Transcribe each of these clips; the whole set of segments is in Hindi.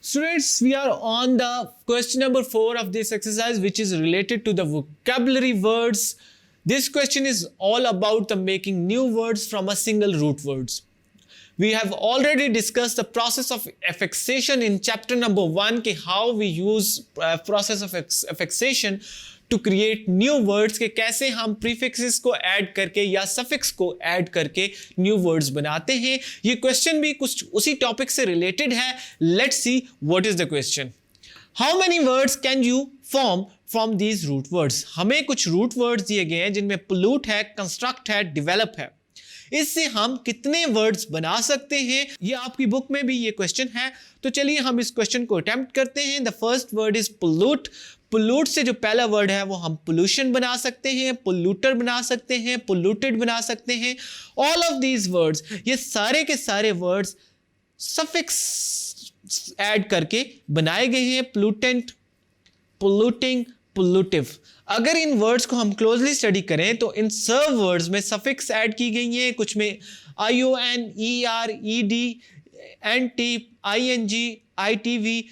Students, we are on the question number 4 of this exercise, which is related to the vocabulary words. This question is all about the making new words from a single root words. We have already discussed the process of affixation in chapter number 1, how we use process of affixation to create new words, के कैसे हम prefixes को ऐड करके या suffix को ऐड करके new words बनाते हैं. ये question भी कुछ उसी टॉपिक से related है. Let's see what is the question. How many words can you form from these root words? हमें कुछ root words दिए गए हैं जिनमें pollute है, construct है, develop है. इससे हम कितने वर्ड्स बना सकते हैं, ये आपकी बुक में भी ये क्वेश्चन है. तो चलिए हम इस क्वेश्चन को अटेम्प्ट करते हैं. The first word is pollute. Pollute से जो पहला वर्ड है वो हम पोल्यूशन बना सकते हैं, पोल्यूटर बना सकते हैं, पोल्यूटेड बना सकते हैं. ऑल ऑफ दीज वर्ड्स, ये सारे के सारे वर्ड्स सफिक्स ऐड करके बनाए गए हैं. Pollutant, polluting, pollutive. अगर इन वर्ड्स को हम क्लोजली स्टडी करें तो इन सब वर्ड्स में सफिक्स ऐड की गई हैं. कुछ में ION, ER, ED, NT, ING, ITV,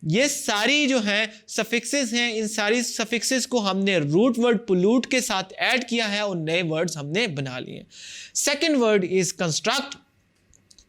ये सारी जो हैं सफिक्सेस हैं. इन सारी सफिक्सेस को हमने रूट वर्ड पोल्यूट के साथ ऐड किया है और नए वर्ड्स हमने बना लिए. Second word is construct.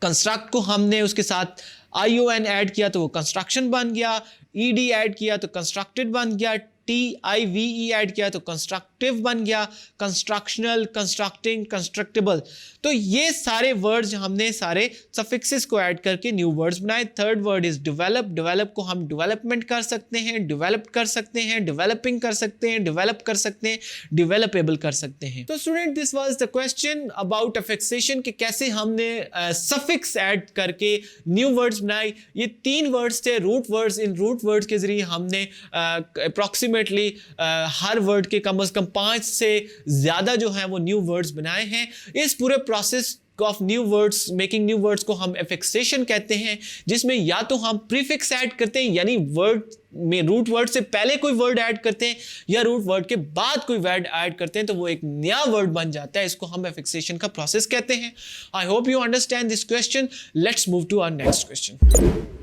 Construct को हमने उसके साथ ION ऐड किया तो वो कंस्ट्रक्शन बन गया, ED ऐड किया तो कंस्ट्रक्टेड बन गया, TIVE ऐड किया तो कंस्ट्रक्टिव बन गया, कंस्ट्रक्शनल, कंस्ट्रक्टिंग, कंस्ट्रक्टेबल. तो ये सारे वर्ड्स हमने सारे सफिक्सेस को ऐड करके न्यू वर्ड्स बनाए. Third word is develop. Develop को हम डेवलपमेंट कर सकते हैं, डेवलप कर सकते हैं, डेवलपिंग कर सकते हैं, डेवलप कर सकते हैं, डेवलपेबल कर सकते हैं. तो student, this was the question about affixation कि कैसे हमने सफिक्स ऐड करके न्यू वर्ड्स बनाए. ये 3 वर्ड्स थे रूट वर्ड्स. इन रूट वर्ड्स के जरिए हमने अप्रॉक्सीमेटली हर वर्ड के कम से कम 5 से ज्यादा जो है वो न्यू वर्ड्स बनाए हैं. इस पूरे process of new words, making new words को हम एफिक्सेशन कहते हैं, जिसमें या तो हम प्रीफिक्स ऐड करते हैं यानी वर्ड में रूट वर्ड से पहले कोई वर्ड ऐड करते हैं या रूट वर्ड के बाद कोई वर्ड ऐड करते हैं तो वो एक नया वर्ड बन जाता है. इसको हम एफिक्सेशन का प्रोसेस कहते हैं. I hope you understand this question. Let's move to our next question.